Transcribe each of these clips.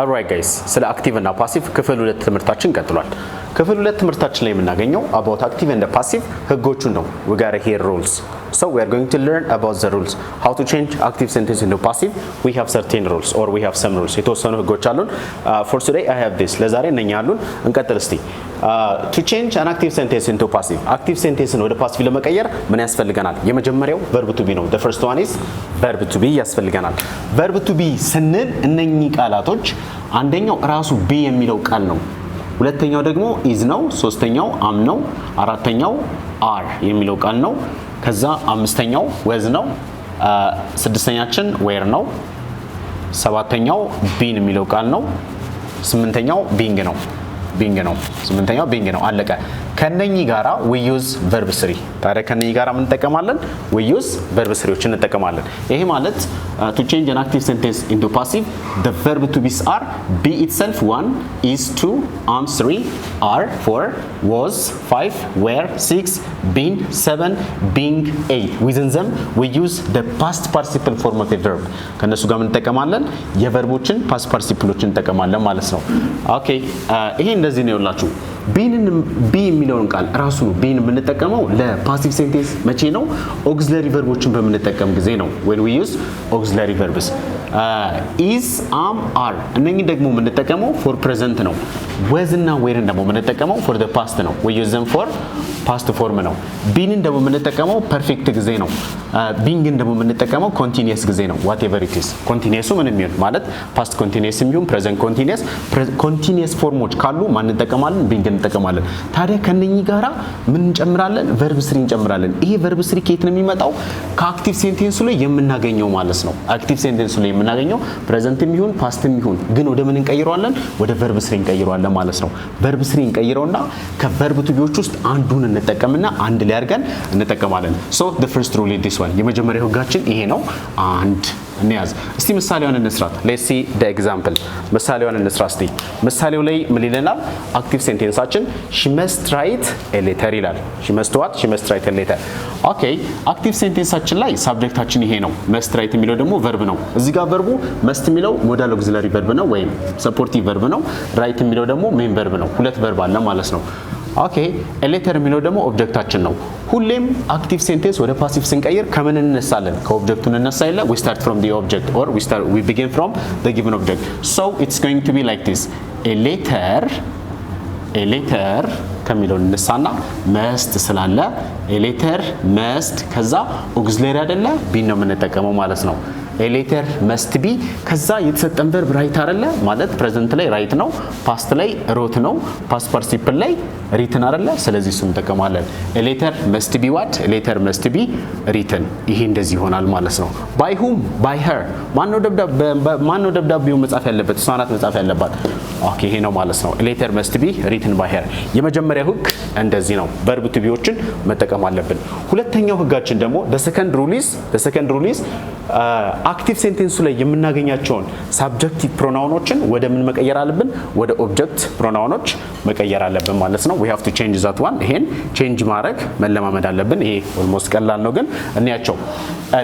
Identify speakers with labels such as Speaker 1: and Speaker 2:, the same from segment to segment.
Speaker 1: Alright guys, ስለ active እና passive ክፍል 2 ትምህርታችን ቀጥሏል። ክፍል 2 ትምህርታችን ላይ የምናገኘው about active and passive ህጎቹን ነው. We gotta hear rules. So we are going to learn about the rules. How to change active sentence into passive. We have certain rules or we have some rules. የተወሰኑ ህጎች አሉን. For today I have this. ለዛሬ እነኛ አሉን. እንቀጥል እስቲ. To change an active sentence into passive. Active sentence ወደ passive ለመቀየር ምን ያስፈልገናል? የመጀመሪያው verb to be ነው. The first one is verb to be ያስፈልገናል. verb to be ስንል እነኚህ ቃላቶች አንደኛው ራሱ be የሚለው ቃል ነው። ሁለተኛው ደግሞ is ነው። ሶስተኛው am ነው። አራተኛው are የሚለው ቃል ነው። ከዛ አምስተኛው was ነው። ስድስተኛችን were ነው። ሰባተኛው been የሚለው ቃል ነው። ስምንተኛው being ነው። ስምንተኛው being ነው። አለቀ። ከነኚህ ጋራ we use verb 3 ታዲያ ከነኚህ ጋራ ምን እንጠቀማለን? we use verb 3ዎችን እንጠቀማለን። ይሄ ማለት to change an active sentence into passive the verb to be are be itself 1 is 2 am 3 are 4 was 5 were 6 been 7 being 8 within them we use the past participle form of a verb ከነሱ ጋር ምን እንጠቀማለን? የቨርቦችን past participleዎችን እንጠቀማለን ማለት ነው። ኦኬ ይሄ እንደዚህ ነው ያላችሁ። be የሚለውን ቃል ራሱ ነው beን የምንጠቀመው ለፓሲቭ ሴንቴንስ መቼ ነው? ኦክሲለሪ ቨርቦችን በምንጠቀም ጊዜ ነው when we use auxiliary verbs is am are እነኚህ ደግሞ የምንጠቀመው for present ነው። was እና were ደግሞ የምንጠቀመው for the past ነው። we use them for past form ነው። being ደግሞ የምንጠቀመው perfect ጊዜ ነው። being ደግሞ የምንጠቀመው continuous ጊዜ ነው። whatever it is continuous ምን የሚሆን ማለት past continuous የሚሆን present continuous ፎርሞች ካሉ ማን እንጠቀማለን? being እንጠቀማለን። ታዲያ ከነኚህ ጋራ ምን እንጨምራለን? verb 3 እንጨምራለን። ይሄ verb 3 ከየት ነው የሚመጣው? ከአክቲቭ ሴንቴንሱ ላይ የምናገኘው ማለት ነው። አክቲቭ ሴንቴንሱ ላይ የምናገኘው present የሚሆን past የሚሆን ግን ወደ ምን እንቀይረዋለን? ወደ verb 3 እንቀይረዋለን ማለት ነው። verb 3 እንቀይረውና ከverb to be ውስጥ አንዱን እንጠቀምና አንድ ላይ አድርገን እንጠቀማለን። so the first rule is this one የመጀመሪያው ህጋችን ይሄ ነው። አንድ እንያዝ እስቲ ምሳሌውን እንስራት። let's see the example ምሳሌውን እንስራ እስቲ። ምሳሌው ላይ ምን ይለናል? አክቲቭ ሴንቴንሳችን she must write a letter ይላል። she must write a letter ኦኬ አክቲቭ ሴንቴንሳችን ላይ ሳብጀክታችን ይሄ ነው። must write የሚለው ደግሞ verb ነው። እዚህ ጋር verbu must የሚለው ሞዳል auxiliary verb ነው ወይም supportive verb ነው። write የሚለው ደግሞ main verb ነው። ሁለት verb አለ ማለት ነው። ኦኬ a letter የሚለው ደግሞ ኦብጀክታችን ነው። ሁሌም አክቲቭ ሴንቴንስ ወደ ፓሲቭ ስንቀይር ከምን እንነሳለን? ከኦብጀክቱ እንነሳ ይላል። we start from the object or we begin from the given object. so it's going to be like this a letter ከሚለው እንነሳና must ስላለ a letter must ከዛ auxiliary አይደለ be ነው የምንጠቀመው ማለት ነው። a letter must be ከዛ የተሰጠን verb write አይደለ ማለት present ላይ write ነው፣ past ላይ wrote ነው፣ past participle ላይ written አይደለ። ስለዚህ እሱን እንጠቀማለን። a letter must be what? a letter must be written ይሄ እንደዚህ ይሆናል ማለት ነው። by whom? by her ማነው ደብዳቤው መጻፍ ያለበት? እሷ ናት መጻፍ ያለባት። ኦኬ ይሄ ነው ማለት ነው። a letter must be written by her የመጀመሪያው ህግ እንደዚህ ነው። verb to beዎችን መጠቀም አለብን። ሁለተኛው ህጋችን ደግሞ the second rule is አክቲቭ ሴንቴንሱ ላይ የምናገኛቸውን ሳብጀክቲቭ ፕሮናውኖችን ወደ ምን መቀየር አለብን? ወደ ኦብጀክት ፕሮናውኖች መቀየር አለብን ማለት ነው። we have to change that one ይሄን ቼንጅ ማድረግ መለማመድ አለብን። ይሄ ኦልሞስት ቀላል ነው ግን እንያቸው።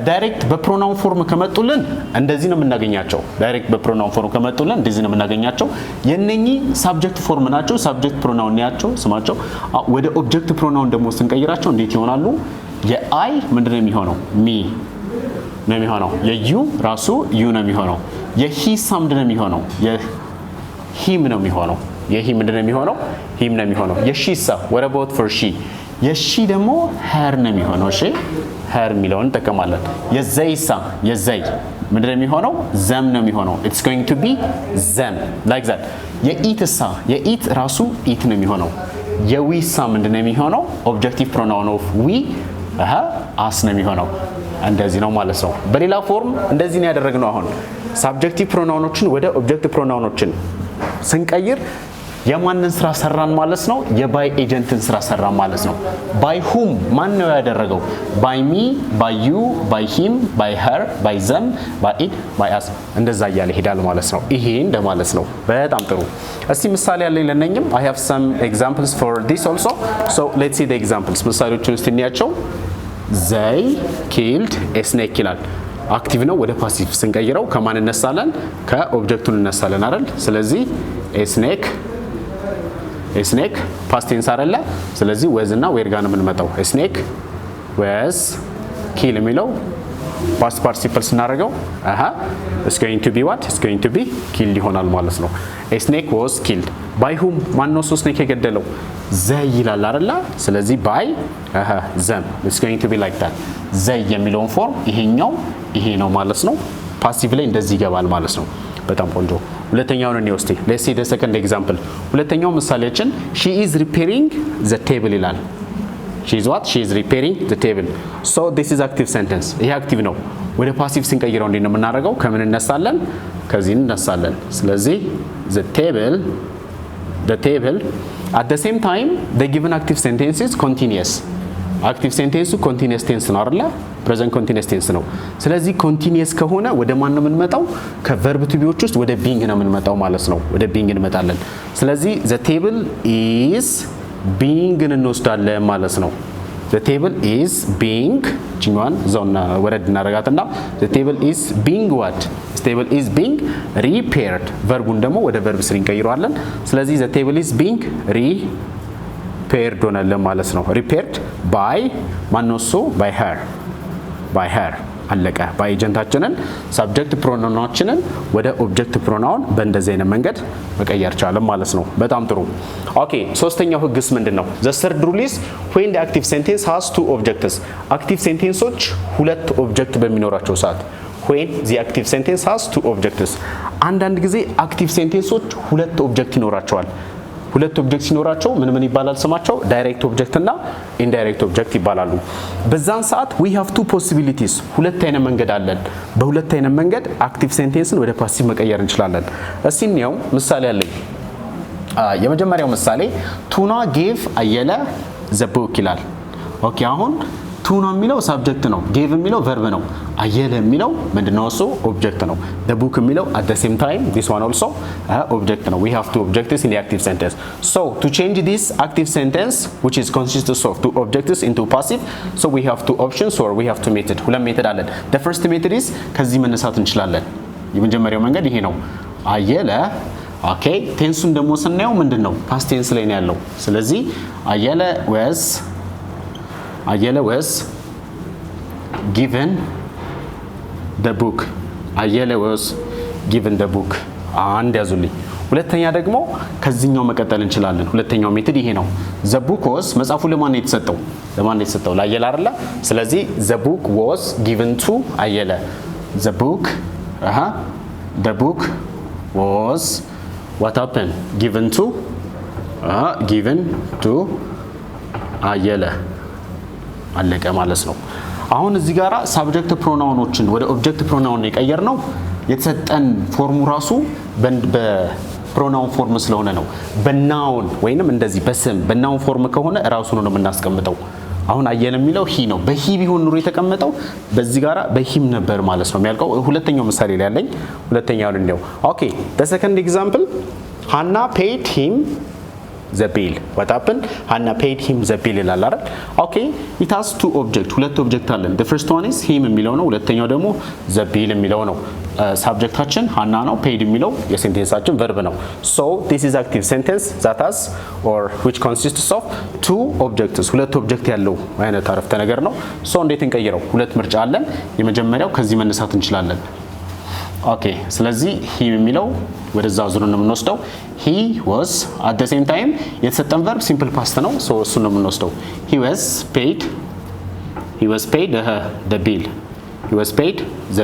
Speaker 1: ዳይሬክት በፕሮናውን ፎርም ከመጡልን እንደዚህ ነው የምናገኛቸው። ዳይሬክት በፕሮናውን ፎርም ከመጡልን እንደዚህ ነው የምናገኛቸው። የነኚህ ሳብጀክት ፎርም ናቸው። ሳብጀክት ፕሮናውን ያቸው ስማቸው። ወደ ኦብጀክት ፕሮናውን ደግሞ ስንቀይራቸው እንዴት ይሆናሉ? የአይ ምንድነው የሚሆነው? ሚ ነው የሚሆነው። የዩ ራሱ ዩ ነው የሚሆነው። የሂ ሳም ምንድነው የሚሆነው? የሂም ነው የሚሆነው። የሂ ምንድነው የሚሆነው? ሂም ነው የሚሆነው። የሺሳ what about for she? የሺ ደግሞ her ነው የሚሆነው። እሺ her የሚለውን እንጠቀማለን። የዘይሳ የዘይ ምንድነው የሚሆነው? ዘም ነው የሚሆነው። it's going to be them like that። የኢትሳ የኢት ራሱ ኢት ነው የሚሆነው። የዊሳ ምንድነው የሚሆነው? ኦብጀክቲቭ ፕሮናውን ኦፍ ዊ አስ ነው የሚሆነው። እንደዚህ ነው ማለት ነው። በሌላ ፎርም እንደዚህ ነው ያደረግነው። አሁን ሳብጀክቲቭ ፕሮናውኖችን ወደ ኦብጀክት ፕሮናውኖችን ስንቀይር የማንን ስራ ሰራን ማለት ነው? የባይ ኤጀንትን ስራ ሰራን ማለት ነው። ባይ ሁም ማን ነው ያደረገው? ባይ ሚ፣ ባይ ዩ፣ ባይ ሂም፣ ባይ ሄር፣ ባይ ዘም፣ ባይ ኢት፣ ባይ አስ እንደዛ እያለ ይሄዳል ማለት ነው። ይሄ እንደማለት ነው። በጣም ጥሩ። እስቲ ምሳሌ ያለኝ ለነኝም I have some examples for this also. so let's see the examples ምሳሌዎቹን እስቲ እንያቸው። they killed a snake ይላል። አክቲቭ ነው ወደ ፓሲቭ ስንቀይረው ከማን እነሳለን ከኦብጀክቱን እነሳለን አይደል ስለዚህ a snake past tense አይደለ ስለዚህ was እና where ጋር ነው የምንመጣው a snake was kill የሚለው past participle ስናደርገው it's going to be what it's going to be killed ይሆናል ማለት ነው a snake was killed by whom ማን ነው snake የገደለው ዘይ ይላል አይደለ ስለዚህ by them it's going to be like that ዘይ የሚለውን ፎርም ይሄ ነው ማለት ነው ፓሲቭ ላይ እንደዚህ ይገባል ማለት ነው በጣም ቆንጆ ሁለተኛውን ነው እስቲ let's see the second example ሁለተኛው ምሳሌያችን she is repairing the table ይላል she is what she is repairing the table so this is active sentence ይሄ አክቲቭ ነው ወደ ፓሲቭ ስንቀይረው እንዴት ነው የምናደርገው ከምን እነሳለን ከዚህ እነሳለን ስለዚህ the table at the same time the given active sentence is continuous active sentence continuous tense ነው አይደል present continuous tense ነው ስለዚህ continuous ከሆነ ወደ ማን ነው የምንመጣው ከverb to be ውስጥ ወደ being ነው የምንመጣው ማለት ነው ወደ being እንመጣለን ስለዚህ the table is being እንወስዳለን ማለት ነው the table is being ጂንዋን ዞና ወረድ እናረጋትና the table is being what the table is being repaired verbuን ደግሞ ወደ verb ስሪ እንቀይረዋለን ስለዚህ the table is being repaired ሆነልን ማለት ነው repaired by ማንነሱ by her አለቀ by ኤጀንታችንን subject pronounናችንን ወደ object pronoun በእንደዚህ አይነት መንገድ መቀየር ቻለን ማለት ነው በጣም ጥሩ ኦኬ ሶስተኛው ህግስ ምንድነው the third rule is when the active sentence has two objects active sentenceዎች ሁለት ኦብጀክት በሚኖራቸው ሰዓት when the active sentence has two objects አንዳንድ ጊዜ active sentenceዎች ሁለት ኦብጀክት ይኖራቸዋል ሁለት ኦብጀክት ሲኖራቸው ምን ይባላል ስማቸው ዳይሬክት ኦብጀክት እና ኢንዳይሬክት ኦብጀክት ይባላሉ በዛን ሰዓት we have two possibilities ሁለት አይነት መንገድ አለን በሁለት አይነት መንገድ አክቲቭ ሴንቴንስን ወደ ፓሲቭ መቀየር እንችላለን እስቲ ነው ምሳሌ አለኝ የመጀመሪያው ምሳሌ ቱና gave አየለ the book ይላል ኦኬ አሁን ቱና የሚለው ሳብጀክት ነው gave የሚለው verb ነው አየለ የሚለው ምንድነው እሱ ኦብጀክት ነው the book የሚለው at the same time this one also object ነው we have two objects in the active sentence so to change this active sentence which is consists of two objects into passive so we have two options or we have two method ሁለት ሜተድ አለን the first method is ከዚህ መነሳት እንችላለን የመጀመሪያው መንገድ ይሄ ነው አየለ ኦኬ ቴንሱን ደግሞ ስናየው ምንድነው past tense ላይ ነው ያለው ስለዚህ አየለ was given the book አየለ was given the book አንድ ያዙልኝ ሁለተኛ ደግሞ ከዚህኛው መቀጠል እንችላለን ሁለተኛው ሜተድ ይሄ ነው the book was መጻፉ ለማን የተሰጠው ለአየለ አይደለ ስለዚህ the book was given to አየለ the book was what happened given to አየለ አለቀ ማለት ነው አሁን እዚህ ጋራ ሳብጀክት ፕሮናውኖችን ወደ ኦብጀክት ፕሮናውን የቀየርነው የተሰጠን ፎርሙ ራሱ በፕሮናውን ፎርም ስለሆነ ነው በናውን ወይንም እንደዚህ በስም በናውን ፎርም ከሆነ ራሱ ነው የምናስቀምጠው አሁን አየለ የሚለው ሂ ነው በሂ ቢሆን ኑሮ የተቀመጠው በዚህ ጋራ በሂም ነበር ማለት ነው የሚያልቀው ሁለተኛው ምሳሌ ላይ ያለኝ ሁለተኛውን እንደው ኦኬ the second example Hannah paid him the bill what happened Hannah paid him the bill ይላል አይደል ኦኬ it has two object ሁለት ኦብጀክት አለን the first one is him የሚለው ነው ሁለተኛው ደግሞ the bill የሚለው ነው ሳብጀክታችን Hannah ነው paid የሚለው የሴንቴንሳችን verb ነው so this is active sentence that has or which consists of two objects ሁለት ኦብጀክት ያለው አይነት አረፍተ ነገር ነው so እንዴት እንቀይረው ሁለት ምርጫ አለን የመጀመሪያው ከዚህ መነሳት እንችላለን ኦኬ ስለዚህ he የሚለው ወደዛ ዙር ነው የምንወስደው he was at the same time የተሰጠን verb simple past ነው so እሱ ነው የምንወስደው he was paid the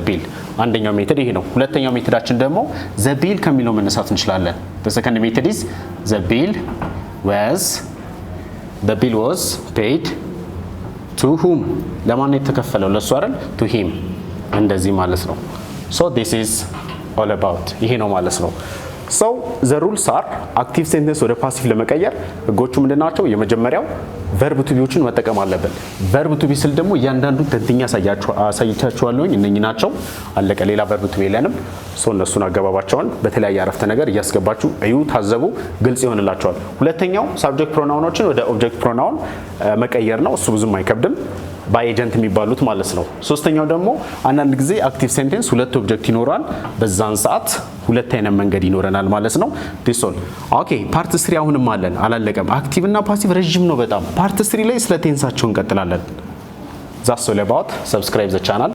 Speaker 1: bill አንደኛው ሜተድ ይሄ ነው ሁለተኛው ሜተዳችን ደግሞ the bill ከሚለው መነሳት እንችላለን the second method is the bill was paid to whom ለማን የተከፈለው ለሱ አይደል to him እንደዚህ ማለት ነው so this is all about ይሄ ነው ማለት ነው so the rules are active sentence ወደ passive ለመቀየር ህጎቹ ምንድናቸው የመጀመሪያው verb to be ዎችን መጠቀም አለብን verb to be ስል ደግሞ እያንዳንዱ ተንተኛ አሳይቻችኋለሁ እነኚህ ናቸው አለቀ ሌላ verb to be የለንም so እነሱን አገባባቸውን በተለያየ አረፍተ ነገር እያስገባችሁ እዩ ታዘቡ ግልጽ ይሆንላችኋል ሁለተኛው subject pronounዎችን ወደ object pronoun መቀየር ነው እሱ ብዙም አይከብድም ባይ ኤጀንት የሚባሉት ማለት ነው። ሶስተኛው ደግሞ አንዳንድ ጊዜ አክቲቭ ሴንቴንስ ሁለት ኦብጀክት ይኖራል። በዛን ሰዓት ሁለት አይነት መንገድ ይኖረናል ማለት ነው። ዲሶል ኦኬ። ፓርት 3 አሁንም አለን፣ አላለቀም። አክቲቭ እና ፓሲቭ ረጅም ነው በጣም። ፓርት 3 ላይ ስለ ቴንሳቸው እንቀጥላለን። ዛትስ ኦል አባውት። ሰብስክራይብ ዘ ቻናል